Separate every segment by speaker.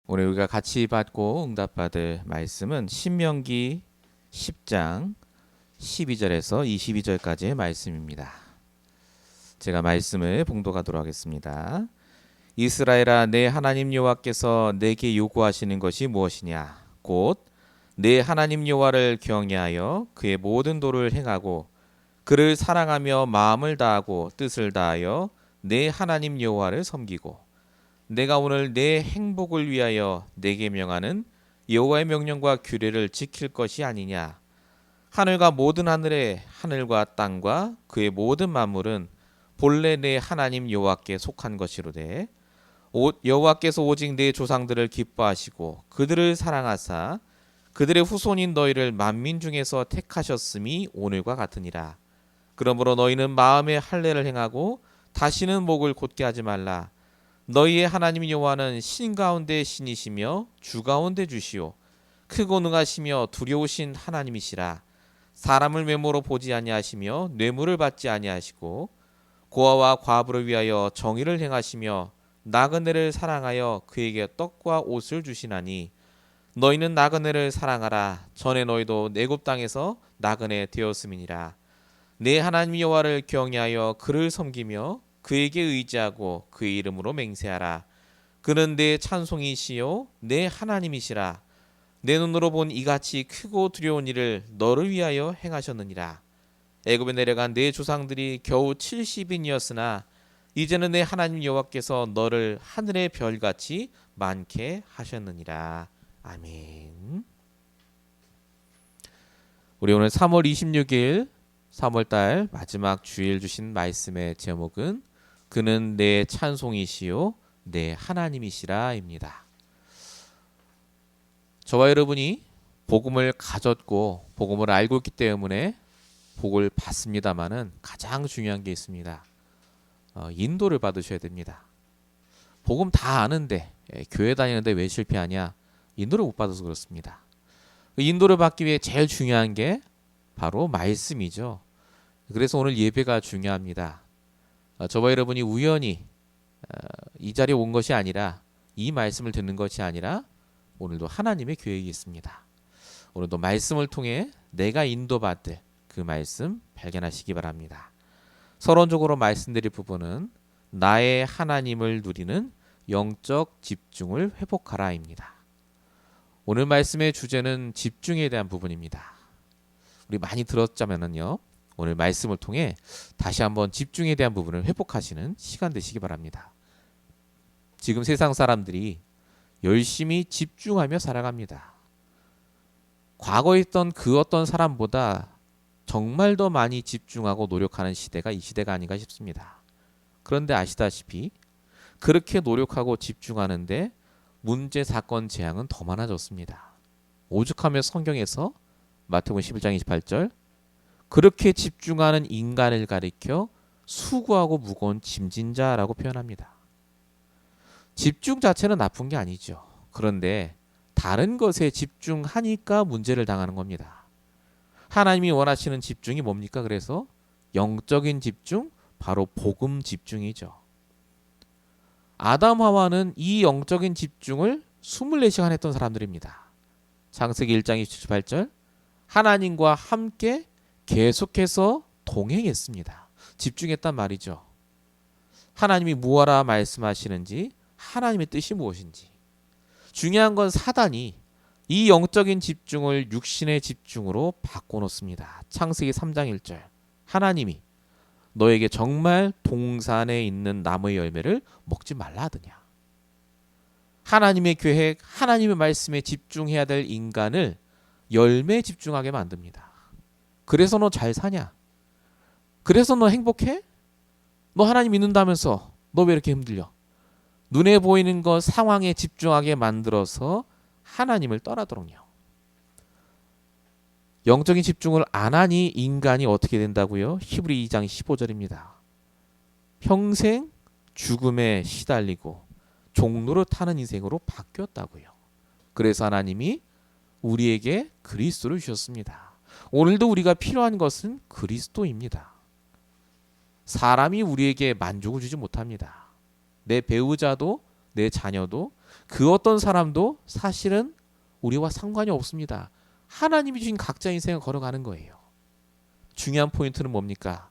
Speaker 1: 오늘 우리가 같이 받고 응답받을 말씀은 신명기 10장 12절에서 22절까지의 말씀입니다. 제가 말씀을 봉독하도록 하겠습니다. 이스라엘아, 내 하나님 여호와께서 내게 요구하시는 것이 무엇이냐? 곧 내 하나님 여호와를 경외하여 그의 모든 도를 행하고 그를 사랑하며 마음을 다하고 뜻을 다하여 내 하나님 여호와를 섬기고 내가 오늘 내 행복을 위하여 내게 명하는 여호와의 명령과 규례를 지킬 것이 아니냐. 하늘과 모든 하늘에 하늘과 땅과 그의 모든 만물은 본래 내 하나님 여호와께 속한 것이로되 여호와께서 오직 내 조상들을 기뻐하시고 그들을 사랑하사 그들의 후손인 너희를 만민 중에서 택하셨음이 오늘과 같으니라. 그러므로 너희는 마음의 할례를 행하고 다시는 목을 곧게 하지 말라. 너희의 하나님 여호와는 신 가운데 신이시며 주 가운데 주시오 크고 능하시며 두려우신 하나님이시라. 사람을 외모로 보지 아니하시며 뇌물을 받지 아니하시고 고아와 과부를 위하여 정의를 행하시며 나그네를 사랑하여 그에게 떡과 옷을 주시나니 너희는 나그네를 사랑하라. 전에 너희도 애굽 땅에서 나그네 되었음이니라. 내 하나님 여호와를 경외하여 그를 섬기며 그에게 의지하고 그의 이름으로 맹세하라. 그는 내 찬송이시요 내 하나님이시라. 내 눈으로 본 이같이 크고 두려운 일을 너를 위하여 행하셨느니라. 애굽에 내려간 내 조상들이 겨우 70인이었으나 이제는 내 하나님 여호와께서 너를 하늘의 별같이 많게 하셨느니라. 아멘. 우리 오늘 3월 26일 3월달 마지막 주일 주신 말씀의 제목은 그는 내 찬송이시요 내 하나님이시라입니다. 저와 여러분이 복음을 가졌고 복음을 알고 있기 때문에 복을 받습니다마는 가장 중요한 게 있습니다. 인도를 받으셔야 됩니다. 복음 다 아는데 교회 다니는데 왜 실패하냐? 인도를 못 받아서 그렇습니다. 인도를 받기 위해 제일 중요한 게 바로 말씀이죠. 그래서 오늘 예배가 중요합니다. 저와 여러분이 우연히 이 자리에 온 것이 아니라 이 말씀을 듣는 것이 아니라 오늘도 하나님의 계획이 있습니다. 오늘도 말씀을 통해 내가 인도받을 그 말씀 발견하시기 바랍니다. 서론적으로 말씀드릴 부분은 나의 하나님을 누리는 영적 집중을 회복하라입니다. 오늘 말씀의 주제는 집중에 대한 부분입니다. 우리 많이 들었자면은요. 오늘 말씀을 통해 다시 한번 집중에 대한 부분을 회복하시는 시간 되시기 바랍니다. 지금 세상 사람들이 열심히 집중하며 살아갑니다. 과거에 있던 그 어떤 사람보다 정말 더 많이 집중하고 노력하는 시대가 이 시대가 아닌가 싶습니다. 그런데 아시다시피 그렇게 노력하고 집중하는데 문제, 사건, 재앙은 더 많아졌습니다. 오죽하면 성경에서 마태복음 11장 28절 그렇게 집중하는 인간을 가리켜 수고하고 무거운 짐진 자라고 표현합니다. 집중 자체는 나쁜 게 아니죠. 그런데 다른 것에 집중하니까 문제를 당하는 겁니다. 하나님이 원하시는 집중이 뭡니까? 그래서 영적인 집중, 바로 복음 집중이죠. 아담 하와는 이 영적인 집중을 24시간 했던 사람들입니다. 창세기 1장 28절 하나님과 함께 계속해서 동행했습니다. 집중했단 말이죠. 하나님이 무엇라 말씀하시는지, 하나님의 뜻이 무엇인지. 중요한 건 사단이 이 영적인 집중을 육신의 집중으로 바꿔놓습니다. 창세기 3장 1절 하나님이 너에게 정말 동산에 있는 나무의 열매를 먹지 말라 하더냐. 하나님의 계획, 하나님의 말씀에 집중해야 될 인간을 열매에 집중하게 만듭니다. 그래서 너 잘 사냐? 그래서 너 행복해? 너 하나님 믿는다면서 너 왜 이렇게 힘들려? 눈에 보이는 것 상황에 집중하게 만들어서 하나님을 떠나도록요. 영적인 집중을 안 하니 인간이 어떻게 된다고요? 히브리 2장 15절입니다. 평생 죽음에 시달리고 종로를 타는 인생으로 바뀌었다고요. 그래서 하나님이 우리에게 그리스도를 주셨습니다. 오늘도 우리가 필요한 것은 그리스도입니다. 사람이 우리에게 만족을 주지 못합니다. 내 배우자도 내 자녀도 그 어떤 사람도 사실은 우리와 상관이 없습니다. 하나님이 주신 각자 인생을 걸어가는 거예요. 중요한 포인트는 뭡니까?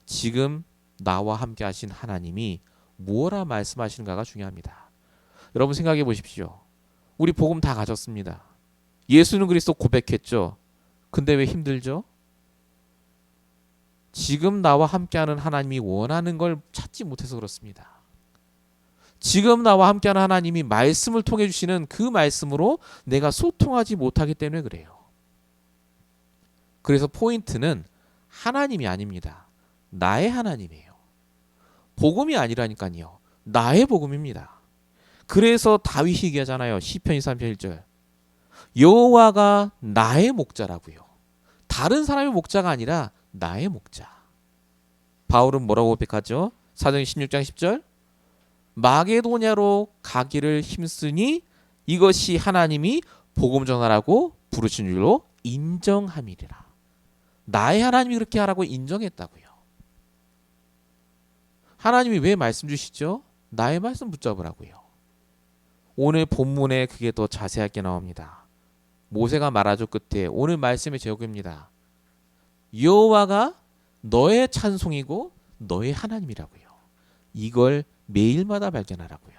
Speaker 1: 지금 나와 함께 하신 하나님이 뭐라 말씀하시는가가 중요합니다. 여러분 생각해 보십시오. 우리 복음 다 가졌습니다. 예수는 그리스도 고백했죠. 근데 왜 힘들죠? 지금 나와 함께하는 하나님이 원하는 걸 찾지 못해서 그렇습니다. 지금 나와 함께하는 하나님이 말씀을 통해 주시는 그 말씀으로 내가 소통하지 못하기 때문에 그래요. 그래서 포인트는 하나님이 아닙니다. 나의 하나님이에요. 복음이 아니라니까요. 나의 복음입니다. 그래서 다윗이 얘기하잖아요. 시편 23편 1절. 여호와가 나의 목자라고요. 다른 사람의 목자가 아니라 나의 목자. 바울은 뭐라고 고백하죠? 사도행 16장 10절. 마게도냐로 가기를 힘쓰니 이것이 하나님이 복음 전하라고 부르신 줄로 인정함이리라. 나의 하나님이 그렇게 하라고 인정했다고요. 하나님이 왜 말씀 주시죠? 나의 말씀 붙잡으라고요. 오늘 본문에 그게 더 자세하게 나옵니다. 모세가 말하죠. 끝에 오늘 말씀의 제목입니다. 여호와가 너의 찬송이고 너의 하나님이라고요. 이걸 매일마다 발견하라고요.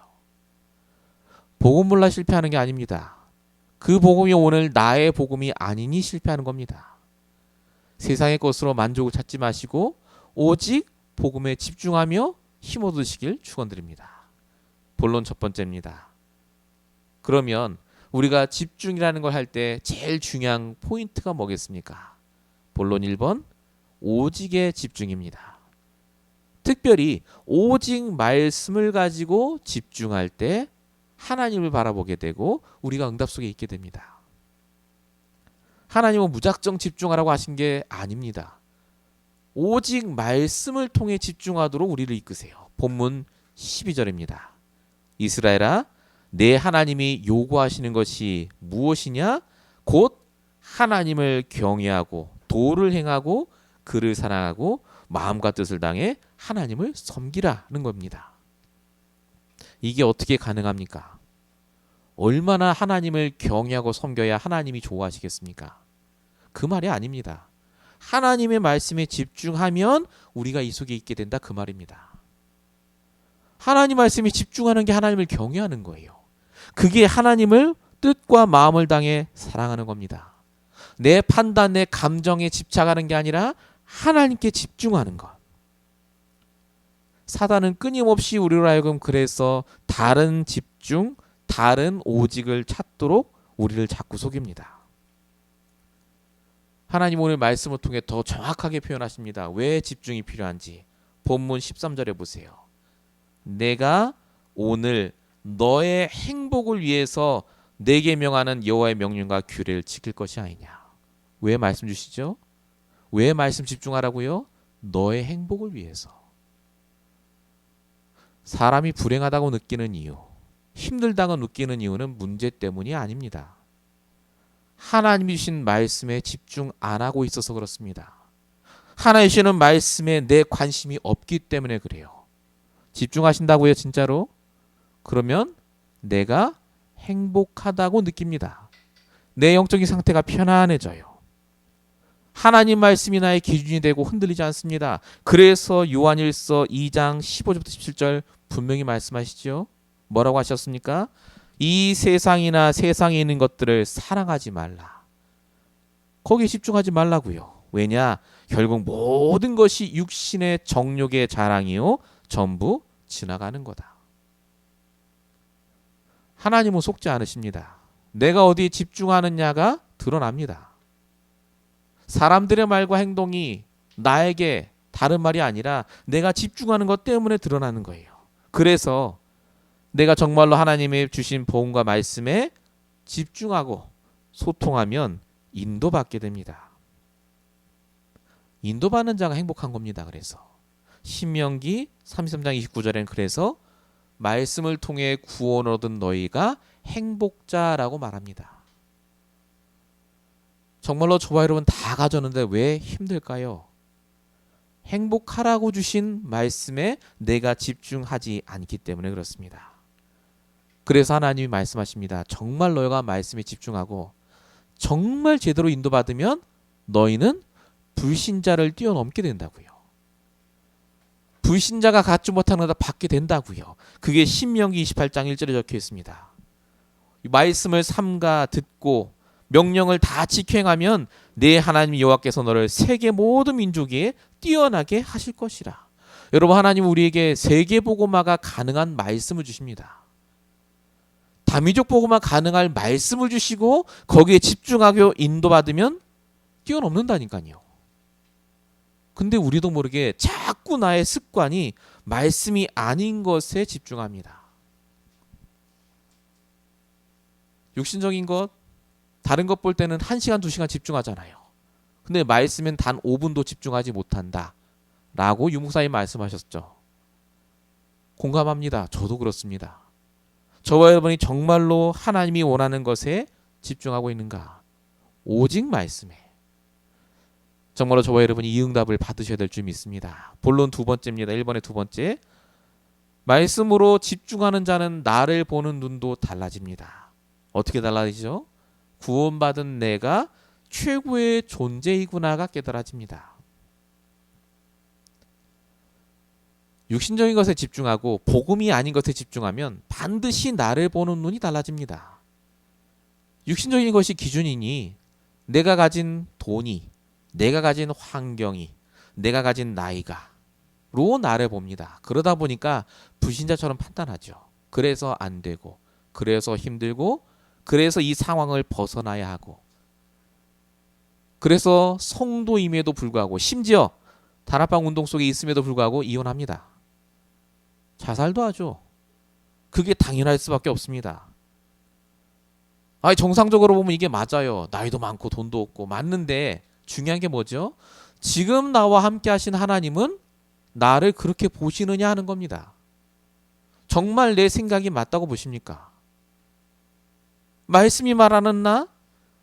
Speaker 1: 복음 몰라 실패하는 게 아닙니다. 그 복음이 오늘 나의 복음이 아니니 실패하는 겁니다. 세상의 것으로 만족을 찾지 마시고 오직 복음에 집중하며 힘 얻으시길 축원드립니다. 본론 첫 번째입니다. 그러면 우리가 집중이라는 걸 할 때 제일 중요한 포인트가 뭐겠습니까? 본론 1번 오직의 집중입니다. 특별히 오직 말씀을 가지고 집중할 때 하나님을 바라보게 되고 우리가 응답 속에 있게 됩니다. 하나님은 무작정 집중하라고 하신 게 아닙니다. 오직 말씀을 통해 집중하도록 우리를 이끄세요. 본문 12절입니다. 이스라엘아 내 하나님이 요구하시는 것이 무엇이냐? 곧 하나님을 경외하고 도를 행하고 그를 사랑하고 마음과 뜻을 당해 하나님을 섬기라는 겁니다. 이게 어떻게 가능합니까? 얼마나 하나님을 경외하고 섬겨야 하나님이 좋아하시겠습니까? 그 말이 아닙니다. 하나님의 말씀에 집중하면 우리가 이 속에 있게 된다 그 말입니다. 하나님 말씀에 집중하는 게 하나님을 경외하는 거예요. 그게 하나님을 뜻과 마음을 당해 사랑하는 겁니다. 내 판단, 내 감정에 집착하는 게 아니라 하나님께 집중하는 것. 사단은 끊임없이 우리로 하여금 그래서 다른 집중, 다른 오직을 찾도록 우리를 자꾸 속입니다. 하나님 오늘 말씀을 통해 더 정확하게 표현하십니다. 왜 집중이 필요한지. 본문 13절에 보세요. 내가 오늘 너의 행복을 위해서 내게 명하는 여호와의 명령과 규례를 지킬 것이 아니냐. 왜 말씀 주시죠? 왜 말씀 집중하라고요? 너의 행복을 위해서. 사람이 불행하다고 느끼는 이유, 힘들다고 느끼는 이유는 문제 때문이 아닙니다. 하나님이 주신 말씀에 집중 안 하고 있어서 그렇습니다. 하나님 주시는 말씀에 내 관심이 없기 때문에 그래요. 집중하신다고요, 진짜로? 그러면 내가 행복하다고 느낍니다. 내 영적인 상태가 편안해져요. 하나님 말씀이 나의 기준이 되고 흔들리지 않습니다. 그래서 요한일서 2장 15절부터 17절 분명히 말씀하시죠. 뭐라고 하셨습니까? 이 세상이나 세상에 있는 것들을 사랑하지 말라. 거기에 집중하지 말라고요. 왜냐? 결국 모든 것이 육신의 정욕의 자랑이요 전부 지나가는 거다. 하나님은 속지 않으십니다. 내가 어디에 집중하느냐가 드러납니다. 사람들의 말과 행동이 나에게 다른 말이 아니라 내가 집중하는 것 때문에 드러나는 거예요. 그래서 내가 정말로 하나님의 주신 복음과 말씀에 집중하고 소통하면 인도받게 됩니다. 인도받는 자가 행복한 겁니다. 그래서 신명기 33장 29절에는 그래서 말씀을 통해 구원 얻은 너희가 행복자라고 말합니다. 정말로 저와 여러분 다 가졌는데 왜 힘들까요? 행복하라고 주신 말씀에 내가 집중하지 않기 때문에 그렇습니다. 그래서 하나님이 말씀하십니다. 정말 너희가 말씀에 집중하고 정말 제대로 인도받으면 너희는 불신자를 뛰어넘게 된다고요. 불신자가 갖지 못하는 걸 받게 된다고요. 그게 신명기 28장 1절에 적혀 있습니다. 말씀을 삼가 듣고 명령을 다 지켜행하면 내 하나님 여호와께서 너를 세계 모든 민족에 뛰어나게 하실 것이라. 여러분, 하나님은 우리에게 세계 복음화가 가능한 말씀을 주십니다. 다민족 복음화 가능할 말씀을 주시고 거기에 집중하고 인도받으면 뛰어넘는다니까요. 근데 우리도 모르게 자꾸 나의 습관이 말씀이 아닌 것에 집중합니다. 육신적인 것, 다른 것 볼 때는 1시간, 2시간 집중하잖아요. 근데 말씀엔 단 5분도 집중하지 못한다 라고 유목사님 말씀하셨죠. 공감합니다. 저도 그렇습니다. 저와 여러분이 정말로 하나님이 원하는 것에 집중하고 있는가? 오직 말씀에. 정말로 저와 여러분이 이 응답을 받으셔야 될 줄 믿습니다. 본론 두 번째입니다. 1번의 두 번째. 말씀으로 집중하는 자는 나를 보는 눈도 달라집니다. 어떻게 달라지죠? 구원받은 내가 최고의 존재이구나가 깨달아집니다. 육신적인 것에 집중하고 복음이 아닌 것에 집중하면 반드시 나를 보는 눈이 달라집니다. 육신적인 것이 기준이니 내가 가진 돈이, 내가 가진 환경이, 내가 가진 나이가로 나를 봅니다. 그러다 보니까 불신자처럼 판단하죠. 그래서 안 되고, 그래서 힘들고, 그래서 이 상황을 벗어나야 하고, 그래서 성도임에도 불구하고, 심지어 다락방 운동 속에 있음에도 불구하고 이혼합니다. 자살도 하죠. 그게 당연할 수밖에 없습니다. 아니, 정상적으로 보면 이게 맞아요. 나이도 많고 돈도 없고 맞는데 중요한 게 뭐죠? 지금 나와 함께 하신 하나님은 나를 그렇게 보시느냐 하는 겁니다. 정말 내 생각이 맞다고 보십니까? 말씀이 말하는 나,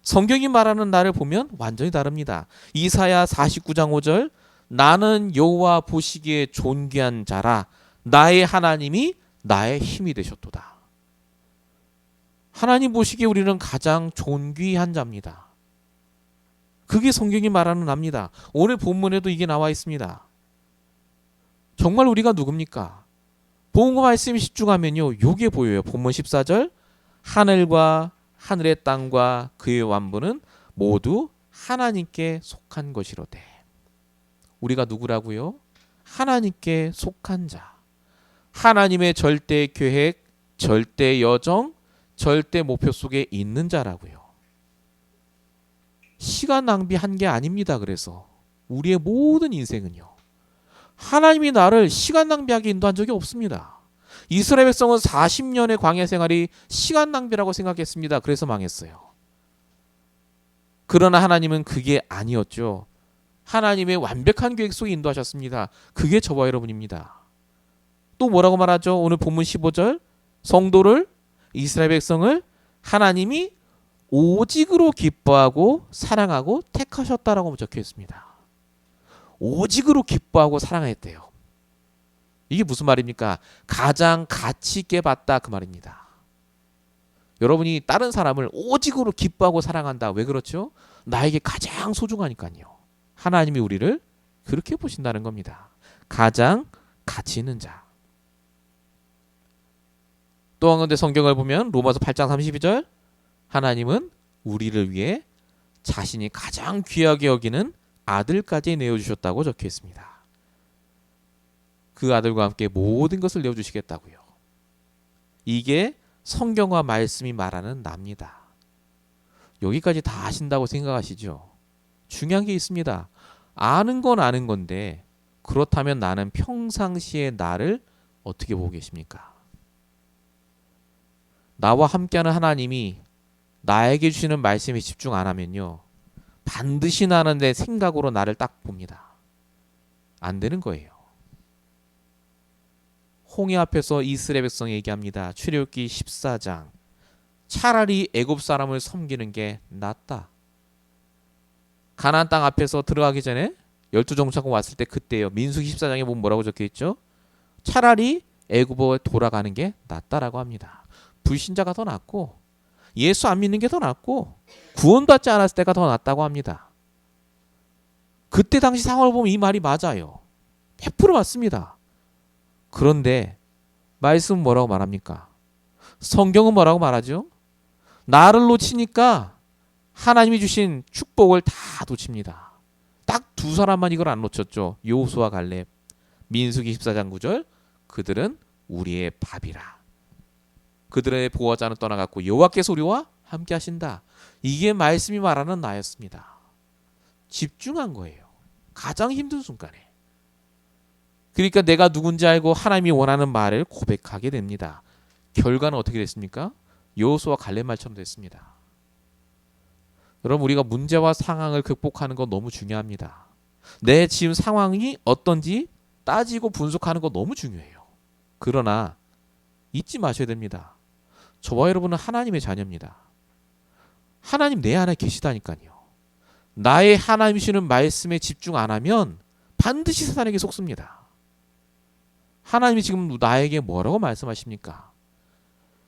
Speaker 1: 성경이 말하는 나를 보면 완전히 다릅니다. 이사야 49장 5절, 나는 여호와 보시기에 존귀한 자라, 나의 하나님이 나의 힘이 되셨도다. 하나님 보시기에 우리는 가장 존귀한 자입니다. 그게 성경이 말하는 나입니다. 오늘 본문에도 이게 나와 있습니다. 정말 우리가 누굽니까? 복음과 말씀에 집중하면요, 요게 보여요. 본문 14절, 하늘과 하늘의 땅과 그의 완부는 모두 하나님께 속한 것이로되. 우리가 누구라고요? 하나님께 속한 자. 하나님의 절대 계획, 절대 여정, 절대 목표 속에 있는 자라고요. 시간 낭비한 게 아닙니다. 그래서 우리의 모든 인생은요, 하나님이 나를 시간 낭비하게 인도한 적이 없습니다. 이스라엘 백성은 40년의 광야 생활이 시간 낭비라고 생각했습니다. 그래서 망했어요. 그러나 하나님은 그게 아니었죠. 하나님의 완벽한 계획 속에 인도하셨습니다. 그게 저와 여러분입니다. 또 뭐라고 말하죠? 오늘 본문 15절, 성도를, 이스라엘 백성을 하나님이 오직으로 기뻐하고 사랑하고 택하셨다라고 적혀 있습니다. 오직으로 기뻐하고 사랑했대요. 이게 무슨 말입니까? 가장 가치 있게 봤다, 그 말입니다. 여러분이 다른 사람을 오직으로 기뻐하고 사랑한다. 왜 그렇죠? 나에게 가장 소중하니까요. 하나님이 우리를 그렇게 보신다는 겁니다. 가장 가치 있는 자. 또 한 군데 성경을 보면 로마서 8장 32절, 하나님은 우리를 위해 자신이 가장 귀하게 여기는 아들까지 내어주셨다고 적혀 있습니다. 그 아들과 함께 모든 것을 내어주시겠다고요. 이게 성경과 말씀이 말하는 나입니다. 여기까지 다 아신다고 생각하시죠? 중요한 게 있습니다. 아는 건 아는 건데, 그렇다면 나는 평상시에 나를 어떻게 보고 계십니까? 나와 함께하는 하나님이 나에게 주시는 말씀에 집중 안 하면요, 반드시 나는 내 생각으로 나를 딱 봅니다. 안 되는 거예요. 홍해 앞에서 이스라엘 백성이 얘기합니다. 출애굽기 14장, 차라리 애굽 사람을 섬기는 게 낫다. 가나안 땅 앞에서 들어가기 전에 12정착국 왔을 때 그때요. 민수기 14장에 보면 뭐라고 적혀 있죠? 차라리 애굽에 돌아가는 게 낫다라고 합니다. 불신자가 더 낫고 예수 안 믿는 게 더 낫고 구원받지 않았을 때가 더 낫다고 합니다. 그때 당시 상황을 보면 이 말이 맞아요. 100% 맞습니다. 그런데 말씀은 뭐라고 말합니까? 성경은 뭐라고 말하죠? 나를 놓치니까 하나님이 주신 축복을 다 놓칩니다. 딱 두 사람만 이걸 안 놓쳤죠. 여호수아 갈렙. 민수기 14장 9절. 그들은 우리의 밥이라. 그들의 보호자는 떠나갔고 여호와께서 우리와 함께 하신다. 이게 말씀이 말하는 나였습니다. 집중한 거예요. 가장 힘든 순간에. 그러니까 내가 누군지 알고 하나님이 원하는 말을 고백하게 됩니다. 결과는 어떻게 됐습니까? 여호수아 갈렙 말처럼 됐습니다. 여러분, 우리가 문제와 상황을 극복하는 건 너무 중요합니다. 내 지금 상황이 어떤지 따지고 분석하는 거 너무 중요해요. 그러나 잊지 마셔야 됩니다. 저와 여러분은 하나님의 자녀입니다. 하나님 내 안에 계시다니까요. 나의 하나님 주시는 말씀에 집중 안 하면 반드시 사단에게 속습니다. 하나님이 지금 나에게 뭐라고 말씀하십니까?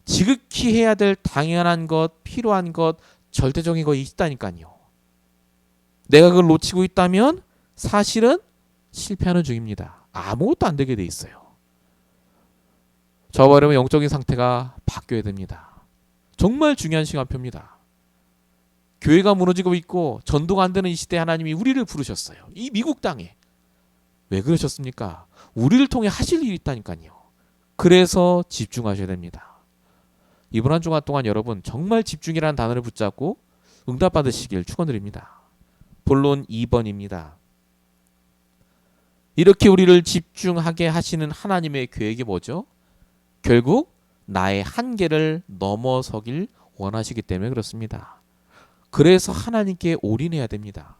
Speaker 1: 지극히 해야 될 당연한 것, 필요한 것, 절대적인 거 있다니까요. 내가 그걸 놓치고 있다면 사실은 실패하는 중입니다. 아무것도 안 되게 돼 있어요. 저와 여러분 영적인 상태가 바뀌어야 됩니다. 정말 중요한 시간표입니다. 교회가 무너지고 있고 전도가 안 되는 이 시대에 하나님이 우리를 부르셨어요. 이 미국 땅에. 왜 그러셨습니까? 우리를 통해 하실 일이 있다니까요. 그래서 집중하셔야 됩니다. 이번 한 주간 동안 여러분 정말 집중이라는 단어를 붙잡고 응답받으시길 축원드립니다. 본론 2번입니다. 이렇게 우리를 집중하게 하시는 하나님의 계획이 뭐죠? 결국 나의 한계를 넘어서길 원하시기 때문에 그렇습니다. 그래서 하나님께 올인해야 됩니다.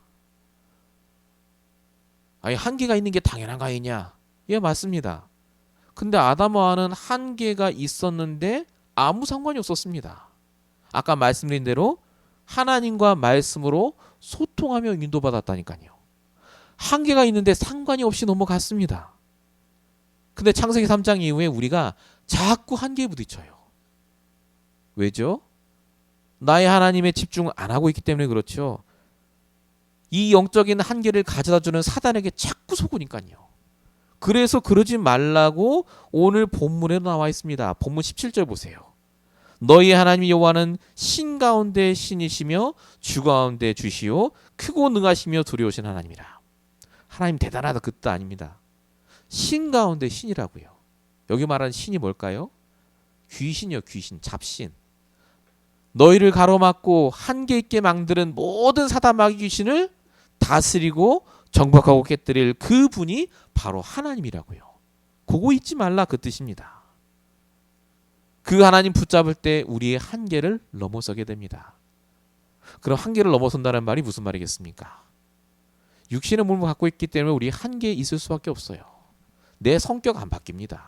Speaker 1: 아니, 한계가 있는 게 당연한 거 아니냐? 예, 맞습니다. 근데 아담과는 한계가 있었는데 아무 상관이 없었습니다. 아까 말씀드린 대로 하나님과 말씀으로 소통하며 인도받았다니까요. 한계가 있는데 상관이 없이 넘어갔습니다. 근데 창세기 3장 이후에 우리가 자꾸 한계에 부딪혀요. 왜죠? 나의 하나님에 집중 안 하고 있기 때문에 그렇죠. 이 영적인 한계를 가져다주는 사단에게 자꾸 속으니까요. 그래서 그러지 말라고 오늘 본문에 나와 있습니다. 본문 17절 보세요. 너희 하나님 여호와는 신 가운데 신이시며 주 가운데 주시오 크고 능하시며 두려우신 하나님이라. 하나님 대단하다 그 뜻 아닙니다. 신 가운데 신이라고요. 여기 말하는 신이 뭘까요? 귀신이요, 귀신, 잡신. 너희를 가로막고 한계 있게 망드는 모든 사단 마귀 귀신을 다스리고 정박하고 깨뜨릴 그 분이 바로 하나님이라고요. 그거 잊지 말라 그 뜻입니다. 그 하나님 붙잡을 때 우리의 한계를 넘어서게 됩니다. 그럼 한계를 넘어선다는 말이 무슨 말이겠습니까? 육신의 몸을 갖고 있기 때문에 우리 한계에 있을 수밖에 없어요. 내 성격 안 바뀝니다.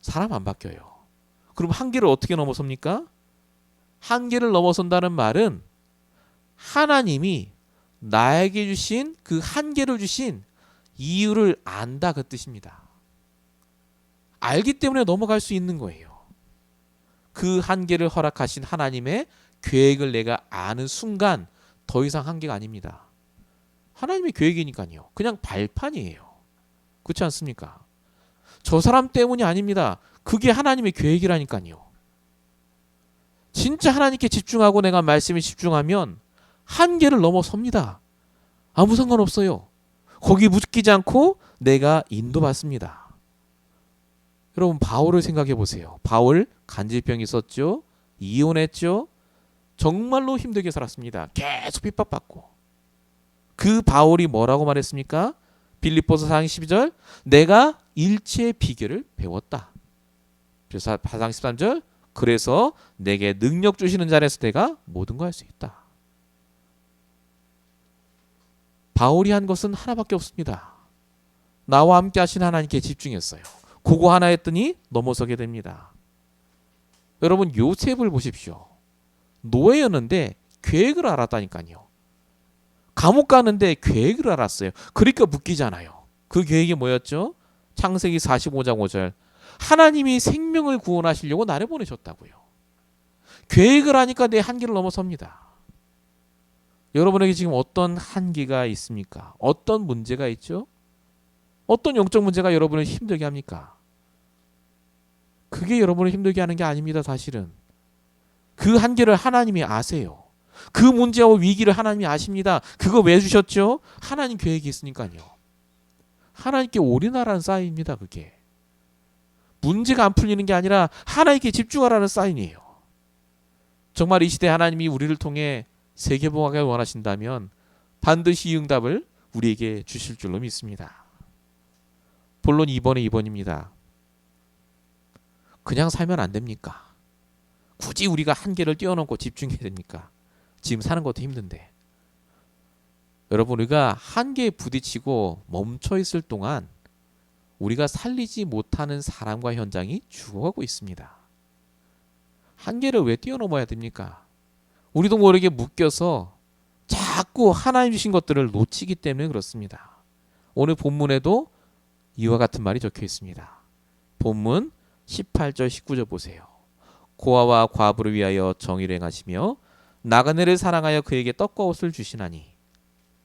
Speaker 1: 사람 안 바뀌어요. 그럼 한계를 어떻게 넘어섭니까? 한계를 넘어선다는 말은 하나님이 나에게 주신 그 한계를 주신 이유를 안다 그 뜻입니다. 알기 때문에 넘어갈 수 있는 거예요. 그 한계를 허락하신 하나님의 계획을 내가 아는 순간 더 이상 한계가 아닙니다. 하나님의 계획이니까요. 그냥 발판이에요. 그렇지 않습니까? 저 사람 때문이 아닙니다. 그게 하나님의 계획이라니까요. 진짜 하나님께 집중하고 내가 말씀에 집중하면 한계를 넘어섭니다. 아무 상관없어요. 거기 묶이지 않고 내가 인도받습니다. 여러분 바울을 생각해 보세요. 바울 간질병이 있었죠. 이혼했죠. 정말로 힘들게 살았습니다. 계속 핍박받고. 그 바울이 뭐라고 말했습니까? 빌립보서 4장 12절 내가 일체의 비결을 배웠다. 그래서 4장 13절 그래서 내게 능력 주시는 자리에서 내가 모든 걸 할 수 있다. 바울이 한 것은 하나밖에 없습니다. 나와 함께 하신 하나님께 집중했어요. 그거 하나 했더니 넘어서게 됩니다. 여러분 요셉을 보십시오. 노예였는데 계획을 알았다니까요. 감옥 가는데 계획을 알았어요. 그러니까 묶이잖아요. 그 계획이 뭐였죠? 창세기 45장 5절 하나님이 생명을 구원하시려고 나를 보내셨다고요. 계획을 하니까 내 한계를 넘어섭니다. 여러분에게 지금 어떤 한계가 있습니까? 어떤 문제가 있죠? 어떤 영적 문제가 여러분을 힘들게 합니까? 그게 여러분을 힘들게 하는 게 아닙니다. 사실은 그 한계를 하나님이 아세요. 그 문제와 위기를 하나님이 아십니다. 그거 왜 주셨죠? 하나님 계획이 있으니까요. 하나님께 올인하라는 사인입니다. 그게 문제가 안 풀리는 게 아니라 하나님께 집중하라는 사인이에요. 정말 이 시대 하나님이 우리를 통해 세계복음을 원하신다면 반드시 이 응답을 우리에게 주실 줄로 믿습니다. 본론 2번의 2번입니다. 그냥 살면 안 됩니까? 굳이 우리가 한계를 뛰어넘고 집중해야 됩니까? 지금 사는 것도 힘든데. 여러분, 우리가 한계에 부딪히고 멈춰 있을 동안 우리가 살리지 못하는 사람과 현장이 죽어가고 있습니다. 한계를 왜 뛰어넘어야 됩니까? 우리도 모르게 묶여서 자꾸 하나님 주신 것들을 놓치기 때문에 그렇습니다. 오늘 본문에도 이와 같은 말이 적혀 있습니다. 본문 18절 19절 보세요. 고아와 과부를 위하여 정의를 행하시며 나그네를 사랑하여 그에게 떡과 옷을 주시나니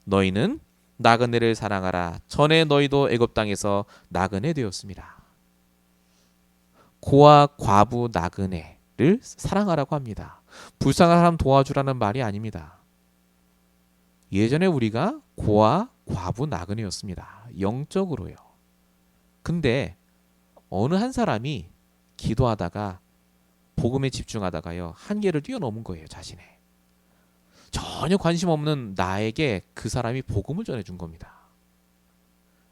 Speaker 1: 너희는 나그네를 사랑하라. 전에 너희도 애굽 땅에서 나그네 되었습니다. 고아, 과부, 나그네를 사랑하라고 합니다. 불쌍한 사람 도와주라는 말이 아닙니다. 예전에 우리가 고아, 과부, 나그네였습니다. 영적으로요. 근데 어느 한 사람이 기도하다가 복음에 집중하다가요, 한계를 뛰어넘은 거예요. 자신의 전혀 관심 없는 나에게 그 사람이 복음을 전해준 겁니다.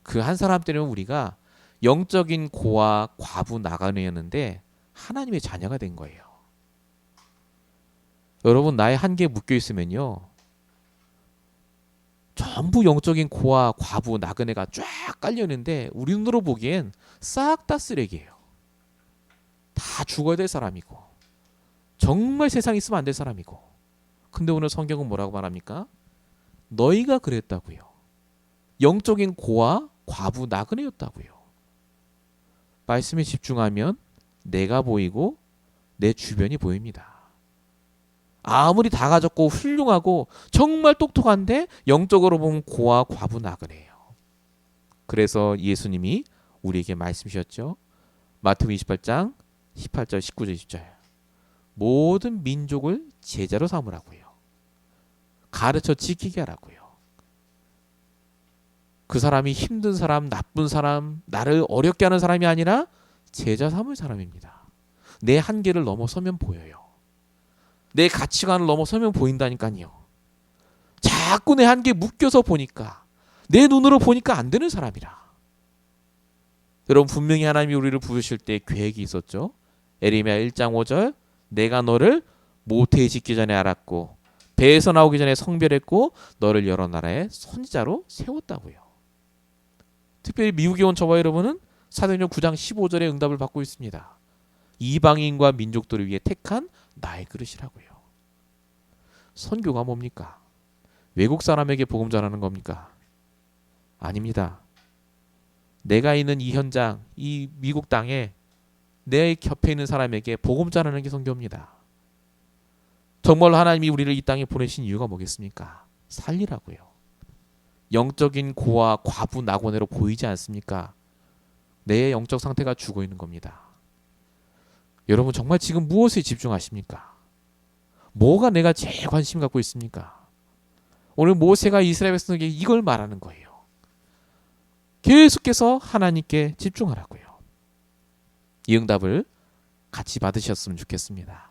Speaker 1: 그 한 사람 때문에 우리가 영적인 고아, 과부, 나그네였는데 하나님의 자녀가 된 거예요. 여러분, 나의 한계에 묶여 있으면요, 전부 영적인 고아, 과부, 나그네가 쫙 깔려 있는데 우리 눈으로 보기엔 싹 다 쓰레기예요. 다 죽어야 될 사람이고 정말 세상에 있으면 안 될 사람이고. 근데 오늘 성경은 뭐라고 말합니까? 너희가 그랬다고요. 영적인 고아, 과부, 나그네였다고요. 말씀에 집중하면 내가 보이고 내 주변이 보입니다. 아무리 다 가졌고 훌륭하고 정말 똑똑한데 영적으로 보면 고아, 과부, 나그네예요. 그래서 예수님이 우리에게 말씀 주셨죠. 마태복음 28장 18절 19절 20절. 모든 민족을 제자로 삼으라고요. 가르쳐 지키게 하라고요. 그 사람이 힘든 사람, 나쁜 사람, 나를 어렵게 하는 사람이 아니라 제자 삼을 사람입니다. 내 한계를 넘어서면 보여요. 내 가치관을 넘어서면 보인다니까요. 자꾸 내 한계에 묶여서 보니까, 내 눈으로 보니까 안 되는 사람이라. 여러분, 분명히 하나님이 우리를 부르실 때 계획이 있었죠. 에레미야 1장 5절, 내가 너를 모태에 짓기 전에 알았고 배에서 나오기 전에 성별했고 너를 여러 나라의 선지자로 세웠다고요. 특별히 미국에 온 저와 여러분은 사도행전 9장 15절의 응답을 받고 있습니다. 이방인과 민족들을 위해 택한 나의 그릇이라고요. 선교가 뭡니까? 외국 사람에게 복음 전하는 겁니까? 아닙니다. 내가 있는 이 현장, 이 미국 땅에 내 곁에 있는 사람에게 복음 전하는 게 선교입니다. 정말 하나님이 우리를 이 땅에 보내신 이유가 뭐겠습니까? 살리라고요. 영적인 고아, 과부, 나그네로 보이지 않습니까? 내 영적 상태가 죽어 있는 겁니다. 여러분, 정말 지금 무엇에 집중하십니까? 뭐가 내가 제일 관심 갖고 있습니까? 오늘 모세가 이스라엘 백성에게 이걸 말하는 거예요. 계속해서 하나님께 집중하라고요. 이 응답을 같이 받으셨으면 좋겠습니다.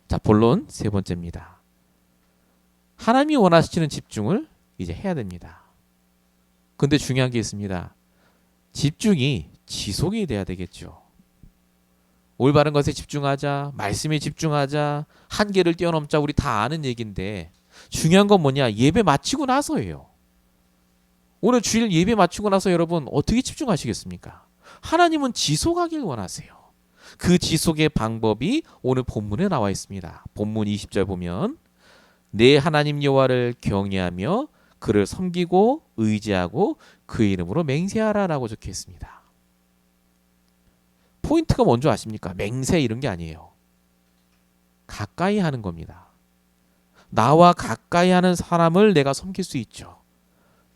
Speaker 1: 자, 본론 세 번째입니다. 하나님이 원하시는 집중을 이제 해야 됩니다. 근데 중요한 게 있습니다. 집중이 지속이 돼야 되겠죠. 올바른 것에 집중하자, 말씀에 집중하자, 한계를 뛰어넘자, 우리 다 아는 얘기인데 중요한 건 뭐냐? 예배 마치고 나서예요. 오늘 주일 예배 마치고 나서 여러분 어떻게 집중하시겠습니까? 하나님은 지속하길 원하세요. 그 지속의 방법이 오늘 본문에 나와 있습니다. 본문 20절 보면 내 하나님 여호와를 경외하며 그를 섬기고 의지하고 그 이름으로 맹세하라라고 적혀 있습니다. 포인트가 뭔지 아십니까? 맹세 이런 게 아니에요. 가까이 하는 겁니다. 나와 가까이 하는 사람을 내가 섬길 수 있죠.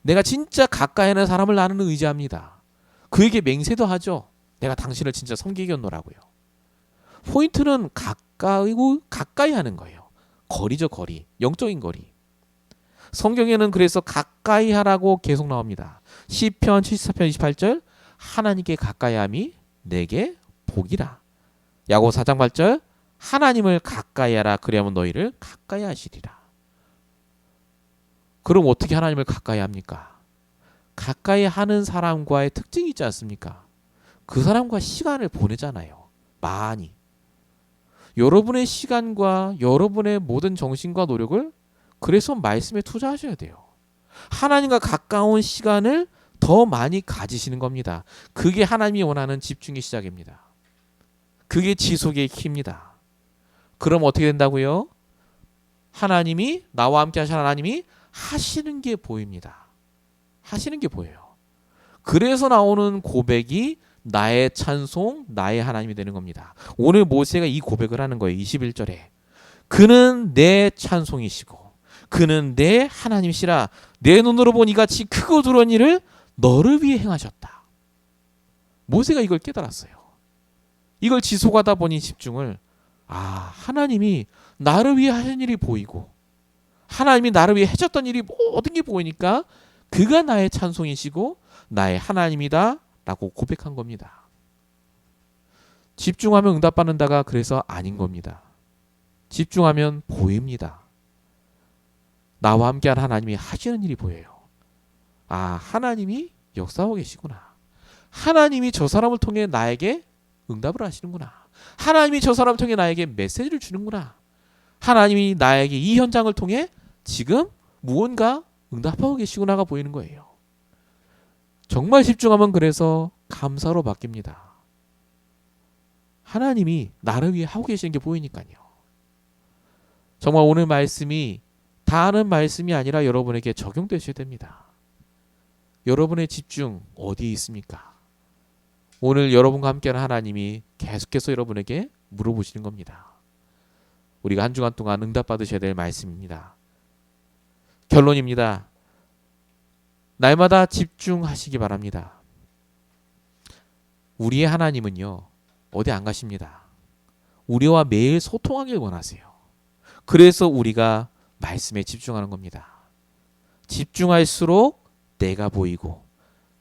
Speaker 1: 내가 진짜 가까이 하는 사람을 나는 의지합니다. 그에게 맹세도 하죠. 내가 당신을 진짜 섬기겠노라고요. 포인트는 가까이 하는 거예요. 거리죠, 거리. 영적인 거리. 성경에는 그래서 가까이 하라고 계속 나옵니다. 시편 74편 28절 하나님께 가까이 함이 내게 복이라. 야고보 4장 8절 하나님을 가까이 하라 그리하면 너희를 가까이 하시리라. 그럼 어떻게 하나님을 가까이 합니까? 가까이 하는 사람과의 특징이 있지 않습니까? 그 사람과 시간을 보내잖아요. 많이. 여러분의 시간과 여러분의 모든 정신과 노력을 그래서 말씀에 투자하셔야 돼요. 하나님과 가까운 시간을 더 많이 가지시는 겁니다. 그게 하나님이 원하는 집중의 시작입니다. 그게 지속의 키입니다. 그럼 어떻게 된다고요? 하나님이 나와 함께 하신 하나님이 하시는 게 보입니다. 하시는 게 보여요. 그래서 나오는 고백이 나의 찬송, 나의 하나님이 되는 겁니다. 오늘 모세가 이 고백을 하는 거예요. 21절에. 그는 내 찬송이시고 그는 내 하나님이시라. 내 눈으로 본 이같이 크고 두려운 일을 너를 위해 행하셨다. 모세가 이걸 깨달았어요. 이걸 지속하다 보니 집중을 하나님이 나를 위해 하신 일이 보이고 하나님이 나를 위해 해줬던 일이 모든 게 보이니까 그가 나의 찬송이시고 나의 하나님이다 라고 고백한 겁니다. 집중하면 응답받는다가 그래서 아닌 겁니다. 집중하면 보입니다. 나와 함께한 하나님이 하시는 일이 보여요. 하나님이 역사하고 계시구나. 하나님이 저 사람을 통해 나에게 응답을 하시는구나. 하나님이 저 사람을 통해 나에게 메시지를 주는구나. 하나님이 나에게 이 현장을 통해 지금 무언가 응답하고 계시구나가 보이는 거예요. 정말 집중하면 그래서 감사로 바뀝니다. 하나님이 나를 위해 하고 계시는 게 보이니까요. 정말 오늘 말씀이 다 아는 말씀이 아니라 여러분에게 적용되셔야 됩니다. 여러분의 집중 어디에 있습니까? 오늘 여러분과 함께하는 하나님이 계속해서 여러분에게 물어보시는 겁니다. 우리가 한 주간 동안 응답받으셔야 될 말씀입니다. 결론입니다. 날마다 집중하시기 바랍니다. 우리의 하나님은요, 어디 안 가십니다. 우리와 매일 소통하길 원하세요. 그래서 우리가 말씀에 집중하는 겁니다. 집중할수록 내가 보이고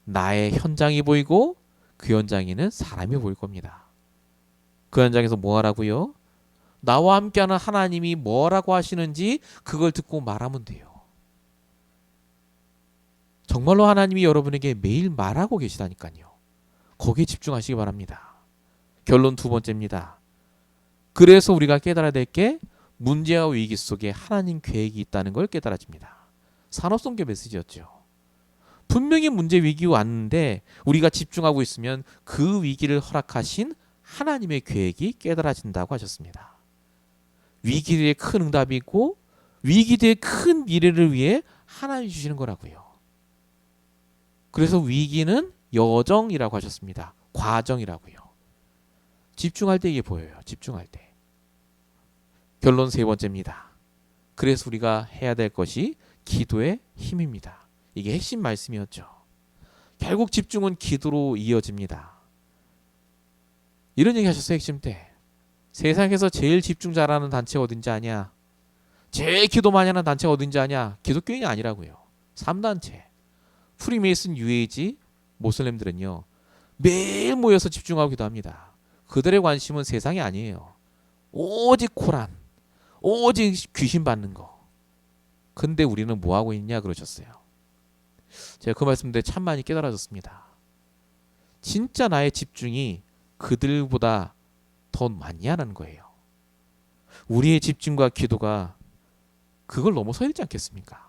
Speaker 1: 나의 현장이 보이고 그 현장에는 사람이 보일 겁니다. 그 현장에서 뭐 하라고요? 나와 함께하는 하나님이 뭐라고 하시는지 그걸 듣고 말하면 돼요. 정말로 하나님이 여러분에게 매일 말하고 계시다니까요. 거기에 집중하시기 바랍니다. 결론 두 번째입니다. 그래서 우리가 깨달아야 될 게 문제와 위기 속에 하나님 계획이 있다는 걸 깨달아집니다. 산업성교 메시지였죠. 분명히 문제 위기가 왔는데 우리가 집중하고 있으면 그 위기를 허락하신 하나님의 계획이 깨달아진다고 하셨습니다. 위기 뒤에 큰 응답이 있고 위기 뒤에 큰 미래를 위해 하나님이 주시는 거라고요. 그래서 위기는 여정이라고 하셨습니다. 과정이라고요. 집중할 때 이게 보여요. 집중할 때. 결론 세 번째입니다. 그래서 우리가 해야 될 것이 기도의 힘입니다. 이게 핵심 말씀이었죠. 결국 집중은 기도로 이어집니다. 이런 얘기 하셨어요. 핵심 때. 세상에서 제일 집중 잘하는 단체가 어딘지 아냐? 제일 기도 많이 하는 단체가 어딘지 아냐? 기독교인이 아니라고요. 3단체. 프리메이슨, UAG, 모슬렘들은요. 매일 모여서 집중하고 기도합니다. 그들의 관심은 세상이 아니에요. 오직 코란. 오직 귀신 받는 거. 근데 우리는 뭐 하고 있냐 그러셨어요. 제가 그 말씀 때 참 많이 깨달아졌습니다. 진짜 나의 집중이 그들보다 더 많냐는 거예요. 우리의 집중과 기도가 그걸 넘어서야 되지 않겠습니까?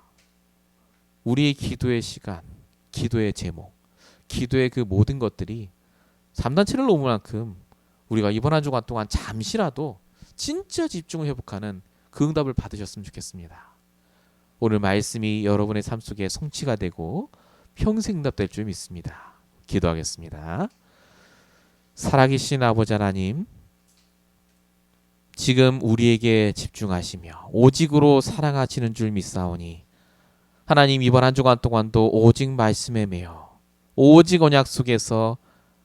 Speaker 1: 우리의 기도의 시간, 기도의 제목, 기도의 그 모든 것들이 3단체를 넘을 만큼 우리가 이번 한 주간 동안 잠시라도 진짜 집중을 회복하는 그 응답을 받으셨으면 좋겠습니다. 오늘 말씀이 여러분의 삶 속에 성취가 되고 평생 응답될 줄 믿습니다. 기도하겠습니다. 살아계신 아버지 하나님, 지금 우리에게 집중하시며 오직으로 사랑하시는 줄 믿사오니 하나님, 이번 한 주간 동안도 오직 말씀에 매여 오직 언약 속에서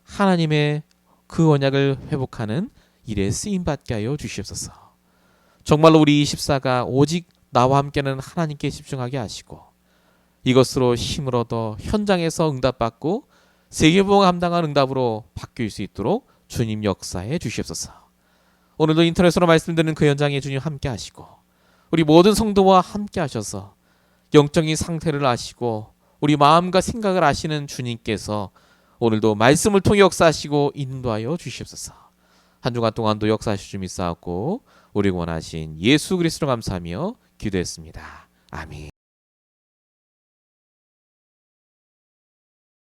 Speaker 1: 하나님의 그 언약을 회복하는 일에 쓰임받게 하여 주시옵소서. 정말로 우리 24가 오직 나와 함께는 하나님께 집중하게 하시고 이것으로 힘을 얻어 현장에서 응답받고 세계복음 감당한 응답으로 바뀔 수 있도록 주님 역사해 주시옵소서. 오늘도 인터넷으로 말씀드리는 그 현장에 주님 함께 하시고 우리 모든 성도와 함께 하셔서 영적인 상태를 아시고 우리 마음과 생각을 아시는 주님께서 오늘도 말씀을 통해 역사하시고 인도하여 주시옵소서. 한 주간 동안도 역사하실 줄 믿사옵고 우리 원하신 예수 그리스도로 감사하며 기도했습니다. 아멘.